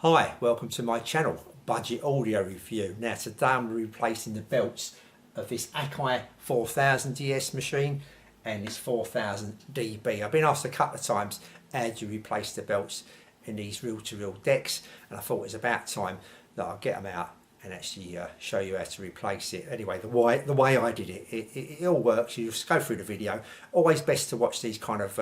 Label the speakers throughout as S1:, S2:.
S1: Hi, welcome to my channel, Budget Audio Review. Now today I'm replacing the belts of this Akai 4000 DS machine and this 4000 DB. I've been asked a couple of times how do you replace the belts in these reel-to-reel decks, and I thought it was about time that I'll get them out and actually show you how to replace it. Anyway, the way I did it, it all works. You just go through the video. Always best to watch these kind of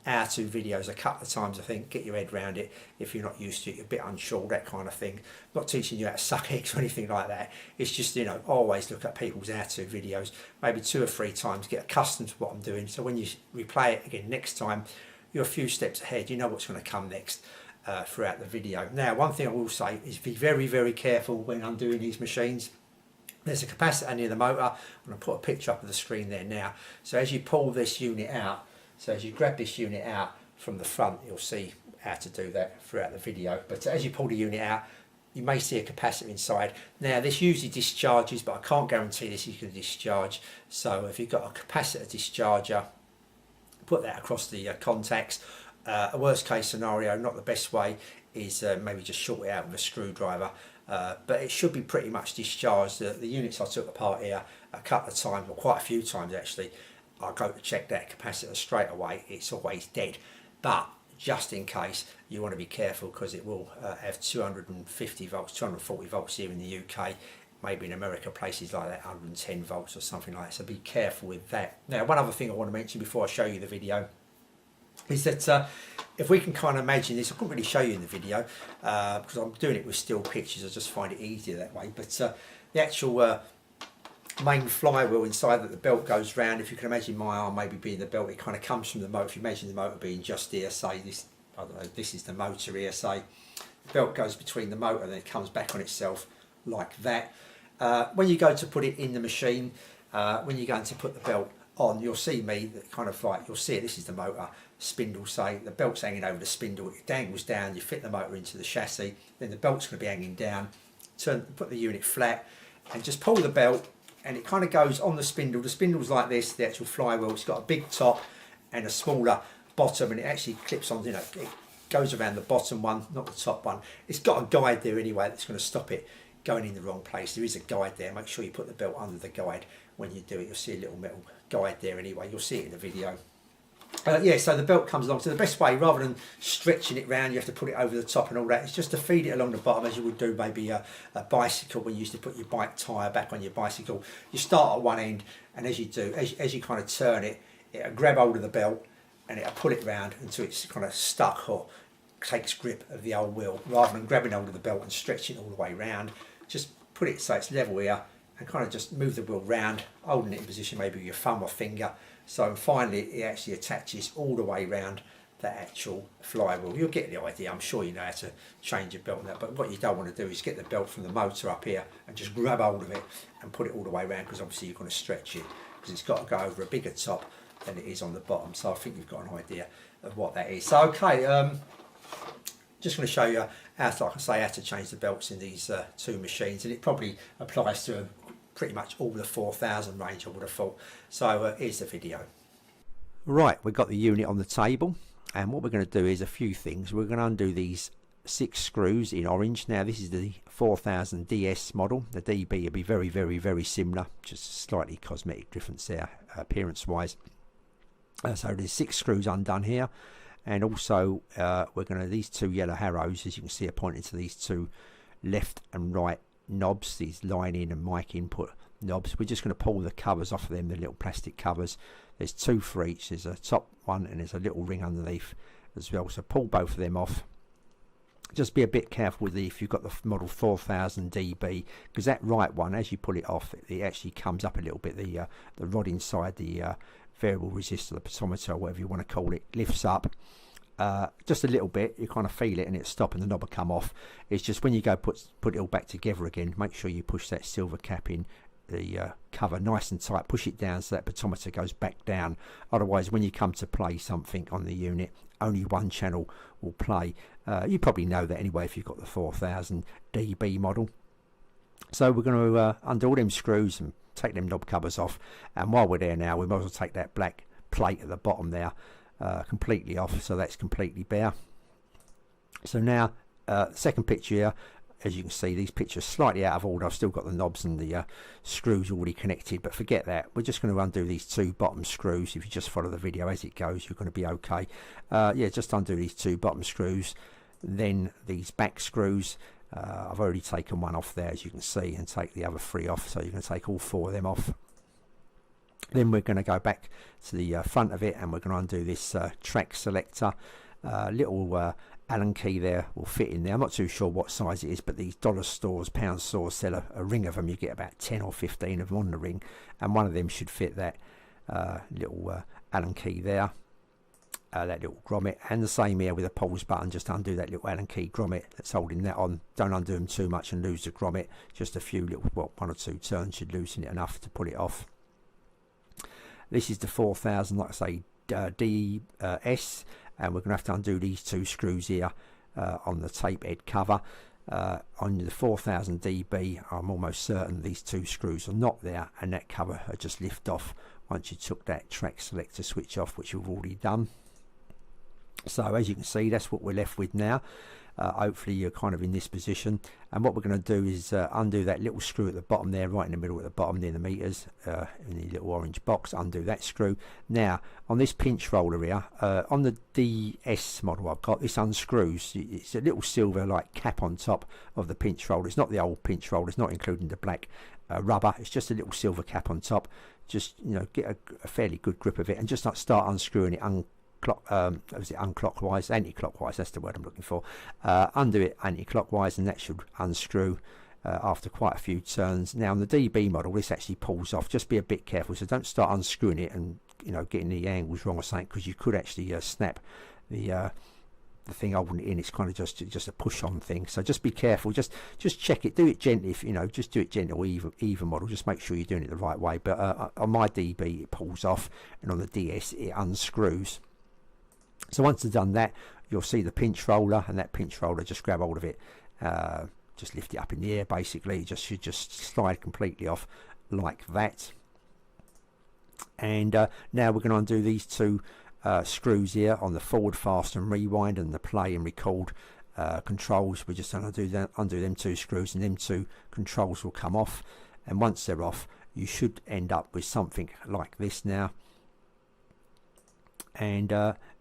S1: how-to videos a couple of times, I think, get your head around it. If you're not used to it, you're a bit unsure, that kind of thing. I'm not teaching you how to suck eggs or anything like that. It's just, you know, always look at people's how-to videos, maybe 2 or 3 times, get accustomed to what I'm doing. So when you replay it again next time, you're a few steps ahead. You know what's going to come next. Throughout the video. Now, one thing I will say is be very, very careful when undoing these machines. There's a capacitor near the motor. I'm going to put a picture up of the screen there now. So as you pull this unit out, so as you grab this unit out from the front, you'll see how to do that throughout the video. But as you pull the unit out, you may see a capacitor inside. Now, this usually discharges, but I can't guarantee this is going to discharge. So if you've got a capacitor discharger, put that across the contacts. A worst case scenario, not the best way, is maybe just short it out with a screwdriver, but it should be pretty much discharged. The units I took apart here a couple of times, or quite a few times actually, I go to check that capacitor straight away, it's always dead. But just in case, you want to be careful because it will have 250 volts, 240 volts here in the UK, maybe in America, places like that, 110 volts or something like that, so be careful with that. Now, one other thing I want to mention before I show you the video is that if we can kind of imagine this, I couldn't really show you in the video because I'm doing it with still pictures, I just find it easier that way, but the actual main flywheel inside that the belt goes round, if you can imagine my arm maybe being the belt, it kind of comes from the motor. If you imagine the motor being just here, say this, I don't know, this is the motor here, say the belt goes between the motor and then it comes back on itself like that. When you go to put it in the machine, when you're going to put the belt on, you'll see me that kind of like, you'll see it, this is the motor spindle, say the belt's hanging over the spindle, it dangles down, you fit the motor into the chassis, then the belt's going to be hanging down, put the unit flat and just pull the belt and it kind of goes on the spindle. The spindle's like this, the actual flywheel, it's got a big top and a smaller bottom, and it actually clips on, you know, it goes around the bottom one, not the top one. It's got a guide there anyway that's going to stop it going in the wrong place. There is a guide there, make sure you put the belt under the guide when you do it. You'll see a little metal guide there anyway, you'll see it in the video. Yeah, so the belt comes along. So the best way, rather than stretching it round, you have to put it over the top and all that, it's just to feed it along the bottom as you would do maybe a bicycle when you used to put your bike tyre back on your bicycle. You start at one end, and as you do, as you kind of turn it, it'll grab hold of the belt and it'll pull it round until it's kind of stuck or takes grip of the old wheel. Rather than grabbing hold of the belt and stretching it all the way round, just put it so it's level here and kind of just move the wheel round, holding it in position maybe with your thumb or finger. So finally it actually attaches all the way round that actual flywheel. You'll get the idea, I'm sure you know how to change your belt and that, but what you don't want to do is get the belt from the motor up here and just grab hold of it and put it all the way around, because obviously you're going to stretch it, because it's got to go over a bigger top than it is on the bottom. So I think you've got an idea of what that is. So okay, just going to show you how to, like I say, how to change the belts in these 2 machines, and it probably applies to pretty much all the 4000 range, I would have thought. So here's the video. Right, we've got the unit on the table, and what we're going to do is a few things. We're going to undo these 6 screws in orange. Now this is the 4000 DS model. The DB will be very, very, very similar, just slightly cosmetic difference there appearance wise. So there's 6 screws undone here, and also we're going to, these 2 yellow arrows, as you can see, are pointing to these 2 left and right knobs, these line in and mic input knobs. We're just going to pull the covers off of them, the little plastic covers. There's 2 for each. There's a top one and there's a little ring underneath as well, so pull both of them off. Just be a bit careful with if you've got the model 4000 DB, because that right one, as you pull it off, it actually comes up a little bit. The rod inside the variable resistor, the potentiometer, or whatever you want to call it, lifts up just a little bit. You kind of feel it and it'll stop and the knob will come off. It's just when you go put it all back together again, make sure you push that silver cap in the cover nice and tight, push it down so that potentiometer goes back down. Otherwise, when you come to play something on the unit, only one channel will play. You probably know that anyway if you've got the 4000 DB model. So we're going to undo all them screws and take them knob covers off, and while we're there now, we might as well take that black plate at the bottom there completely off, so that's completely bare. So now Second picture here, as you can see, these pictures slightly out of order. I've still got the knobs and the screws already connected, but forget that. We're just going to undo these two bottom screws. If you just follow the video as it goes, you're going to be okay. Yeah, just undo these two bottom screws, then these back screws. I've already taken one off there, as you can see, and take the other three off, so you're going to take all four of them off. Then we're going to go back to the front of it, and we're going to undo this track selector. Little Allen key there will fit in there. I'm not too sure what size it is, but these dollar stores, pound stores sell a ring of them. You get about 10 or 15 of them on the ring, and one of them should fit that little Allen key there, that little grommet. And the same here with a pause button, just undo that little Allen key grommet that's holding that on. Don't undo them too much and lose the grommet. Just a few little, well, 1 or 2 turns should loosen it enough to pull it off. This is the 4000, like I say, DS, and we're going to have to undo these 2 screws here on the tape head cover. On the 4000 DB, I'm almost certain these 2 screws are not there, and that cover will just lift off once you took that track selector switch off, which you've already done. So as you can see, that's what we're left with now. Hopefully you're kind of in this position, and what we're going to do is undo that little screw at the bottom there, right in the middle at the bottom near the meters, in the little orange box. Undo that screw. Now on this pinch roller here, on the DS model I've got, this unscrews. It's a little silver like cap on top of the pinch roller. It's not the old pinch roller, it's not including the black rubber. It's just a little silver cap on top. Just, you know, get a fairly good grip of it, and just start unscrewing it unclockwise, anti-clockwise, that's the word I'm looking for. Undo it anti-clockwise, and that should unscrew after quite a few turns. Now on the DB model, this actually pulls off. Just be a bit careful, so don't start unscrewing it and, you know, getting the angles wrong or something, because you could actually snap the thing holding it in. It's kind of just a push on thing, so just be careful. Just check it, do it gently. If you know, just do it gently, or either model, just make sure you're doing it the right way. But on my DB it pulls off, and on the DS it unscrews. So once you've done that, you'll see the pinch roller, and that pinch roller, just grab hold of it, just lift it up in the air. Basically it should just slide completely off like that. And now we're going to undo these 2 screws here on the forward, fast and rewind, and the play and record controls. We're just going to undo them 2 screws, and them 2 controls will come off. And once they're off, you should end up with something like this now. And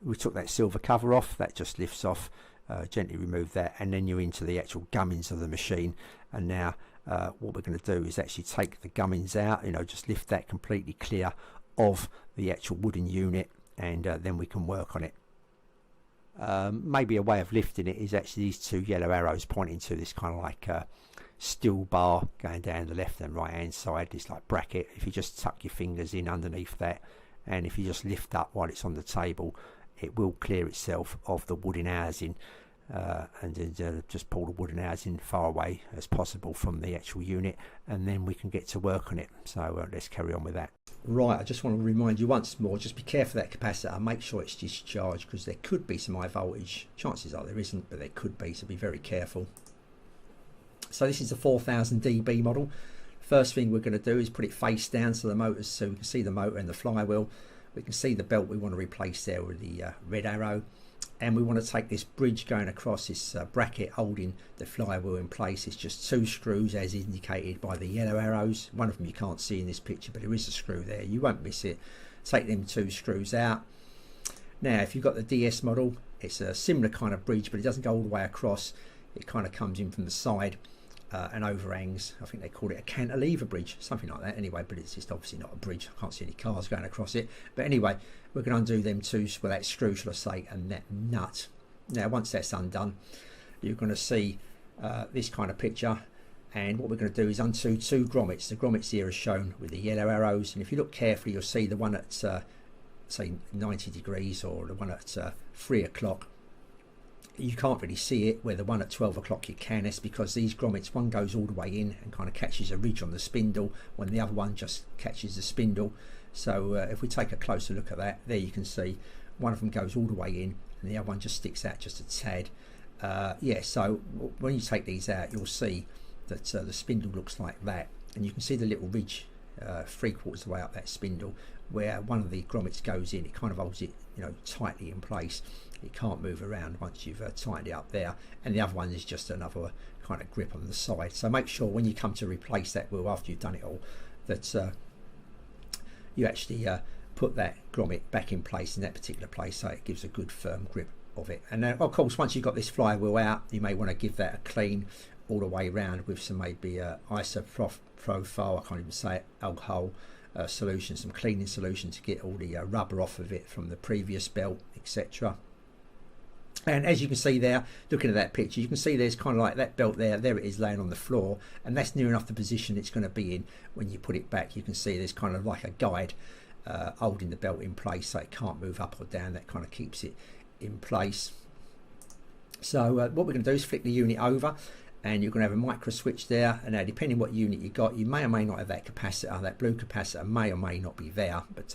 S1: we took that silver cover off, that just lifts off. Gently remove that, and then you're into the actual gummins of the machine. And now what we're going to do is actually take the gummins out, you know, just lift that completely clear of the actual wooden unit, and then we can work on it. Maybe a way of lifting it is actually these 2 yellow arrows pointing to this kind of like steel bar going down the left and right hand side, this like bracket. If you just tuck your fingers in underneath that, and if you just lift up while it's on the table, it will clear itself of the wooden housing, and then just pull the wooden housing far away as possible from the actual unit, and then we can get to work on it. So let's carry on with that. Right, I just want to remind you once more, just be careful of that capacitor, make sure it's discharged, because there could be some high voltage. Chances are there isn't, but there could be, so be very careful. So this is the 4000 DB model. First thing we're going to do is put it face down so we can see the motor and the flywheel. We can see the belt we want to replace there with the red arrow, and we want to take this bridge going across this bracket holding the flywheel in place. It's just 2 screws as indicated by the yellow arrows. One of them you can't see in this picture, but there is a screw there, you won't miss it. Take them 2 screws out. Now if you've got the DS model, it's a similar kind of bridge, but it doesn't go all the way across. It kind of comes in from the side and overhangs. I think they call it a cantilever bridge, something like that anyway, but it's just obviously not a bridge. I can't see any cars going across it. But anyway, we're going to undo them 2, well, that screw should I say, and that nut. Now once that's undone, you're going to see this kind of picture, and what we're going to do is undo 2 grommets. The grommets here are shown with the yellow arrows, and if you look carefully you'll see the one at say 90 degrees, or the one at 3 o'clock. You can't really see it, where the one at 12 o'clock you can. That's because these grommets, one goes all the way in and kind of catches a ridge on the spindle, when the other one just catches the spindle. So if we take a closer look at that, there you can see one of them goes all the way in and the other one just sticks out just a tad. Yeah, so when you take these out, you'll see that the spindle looks like that, and you can see the little ridge 3/4 of the way up that spindle, where one of the grommets goes in. It kind of holds it, you know, tightly in place. it can't move around once you've tightened it up there. And the other one is just another kind of grip on the side. So make sure when you come to replace that wheel after you've done it all, that you actually put that grommet back in place in that particular place, so it gives a good firm grip of it. And then of course, once you've got this flywheel out, you may want to give that a clean all the way around with some maybe isopropyl, I can't even say it, alcohol solution, some cleaning solution to get all the rubber off of it from the previous belt, etc. And as you can see there, looking at that picture, you can see there's kind of like that belt there it is laying on the floor, and that's near enough the position it's going to be in when you put it back. You can see there's kind of like a guide holding the belt in place, so it can't move up or down. That kind of keeps it in place. So what we're going to do is flick the unit over, and you're going to have a micro switch there. And now, depending what unit you got, you may or may not have that capacitor. That blue capacitor may or may not be there, but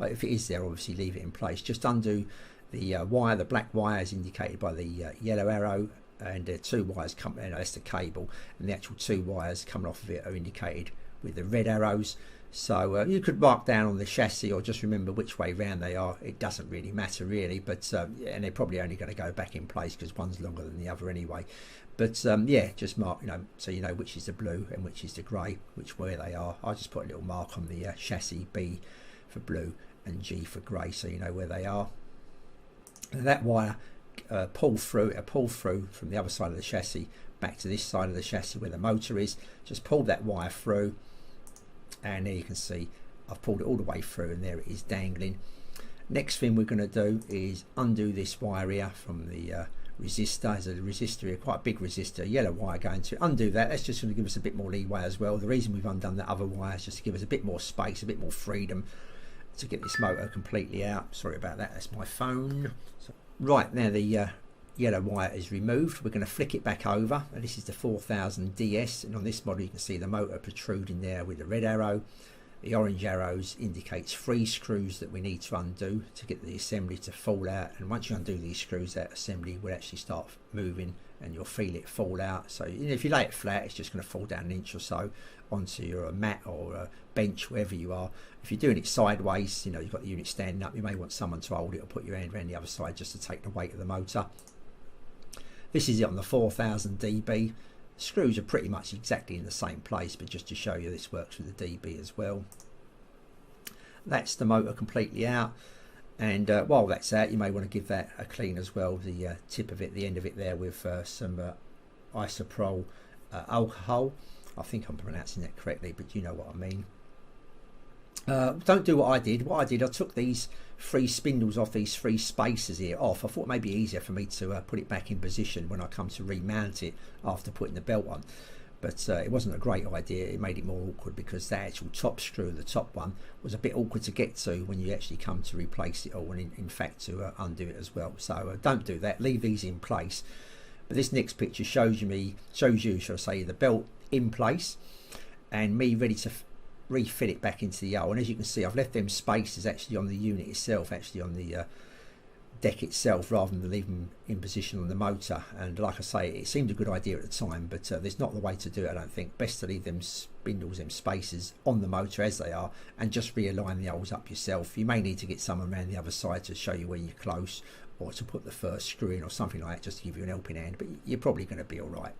S1: if it is there, obviously leave it in place. Just undo the wire, the black wire is indicated by the yellow arrow, and there are two wires coming, that's the cable, and the actual two wires coming off of it are indicated with the red arrows. So you could mark down on the chassis, or just remember which way round they are. It doesn't really matter really, but and they're probably only going to go back in place because one's longer than the other anyway. But yeah, just mark, so you know which is the blue and which is the grey, where they are. I'll just put a little mark on the chassis, B for blue and G for grey, so you know where they are. And that wire pull through from the other side of the chassis back to this side of the chassis where the motor is. Just pull that wire through, and there you can see I've pulled it all the way through, and there it is dangling. Next thing we're going to do is undo this wire here from the resistor. There's a resistor here, quite a big resistor, yellow wire going to undo that. That's just going to give us a bit more leeway as well. The reason we've undone that other wire is just to give us a bit more space, a bit more freedom to get this motor completely out. Sorry about that, that's my phone. So, right, now the yellow wire is removed. We're going to flick it back over, and this is the 4000 DS, and on this model you can see the motor protruding there with the red arrow. The orange arrows indicates 3 screws that we need to undo to get the assembly to fall out, and once you undo these screws, that assembly will actually start moving and you'll feel it fall out. So if you lay it flat, it's just going to fall down an inch or so onto your mat or a bench, wherever you are. If you're doing it sideways, you've got the unit standing up, you may want someone to hold it or put your hand around the other side just to take the weight of the motor. This is it on the 4000 dB. Screws are pretty much exactly in the same place, but just to show you, this works with the dB as well. That's the motor completely out, and while that's out, you may want to give that a clean as well, the tip of it, the end of it there, with some isopropyl alcohol. I think I'm pronouncing that correctly, but you know what I mean. Don't do what I did. I took these 3 spindles off these 3 spacers here off. I thought it may be easier for me to put it back in position when I come to remount it after putting the belt on. But it wasn't a great idea. It made it more awkward because the actual top screw, the top one, was a bit awkward to get to when you actually come to replace it, or in fact to undo it as well. So don't do that. Leave these in place. But this next picture shows you, shall I say, the belt in place and me ready to refit it back into the hole. And as you can see, I've left them spaces actually on the unit itself, actually on the deck itself, rather than leave them in position on the motor. And like I say, it seemed a good idea at the time, but there's not the way to do it, I don't think. Best to leave them spindles, them spaces on the motor as they are, and just realign the holes up yourself. You may need to get someone around the other side to show you where you're close, or to put the first screw in or something like that, just to give you an helping hand, but you're probably going to be all right.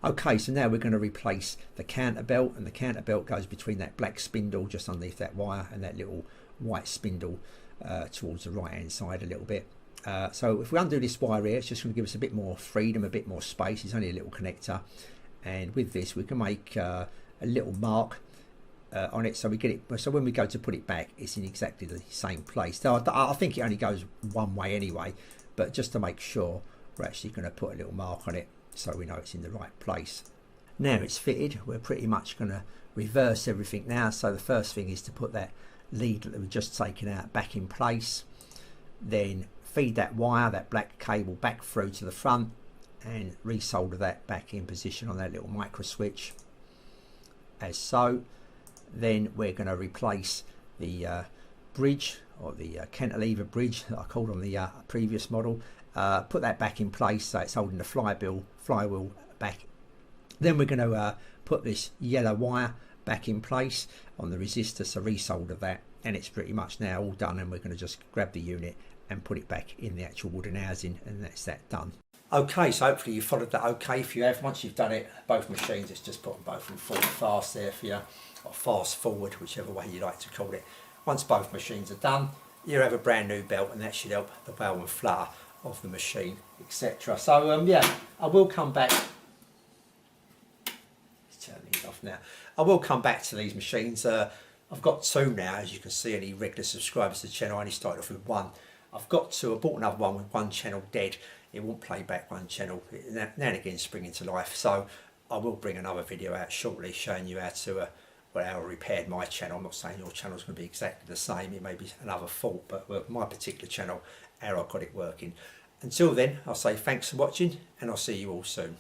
S1: Okay, so now we're going to replace the counter belt, and the counter belt goes between that black spindle just underneath that wire and that little white spindle towards the right hand side a little bit. So if we undo this wire here, it's just going to give us a bit more freedom, a bit more space. It's only a little connector, and with this we can make a little mark on it, so we get it. So when we go to put it back, it's in exactly the same place. So I think it only goes one way anyway, but just to make sure, we're actually going to put a little mark on it, so we know it's in the right place. Now it's fitted, we're pretty much going to reverse everything now. So the first thing is to put that lead that we've just taken out back in place, then feed that wire, that black cable, back through to the front, and resolder that back in position on that little micro switch, as so. Then we're going to replace the bridge, or the cantilever bridge that I called on the previous model. Put that back in place so it's holding the flywheel back. Then we're going to put this yellow wire back in place on the resistor, so resolder that, and it's pretty much now all done. And we're going to just grab the unit and put it back in the actual wooden housing, and that's that done. Okay, so hopefully you followed that okay. If you have, once you've done it, both machines, it's just put them both in forward fast there for you, or fast forward, whichever way you like to call it. Once both machines are done, you have a brand new belt, and that should help the wheel and flutter of the machine, etc. So yeah, I will come back. Let's turn these off now. I will come back to these machines. I've got two now, as you can see. Any regular subscribers to the channel, I only started off with one. I bought another one with one channel dead. It won't play back one channel, now and again spring into life. So I will bring another video out shortly showing you how to how I repaired my channel. I'm not saying your channel's going to be exactly the same, it may be another fault, but my particular channel, how I got it working. Until then, I'll say thanks for watching, and I'll see you all soon.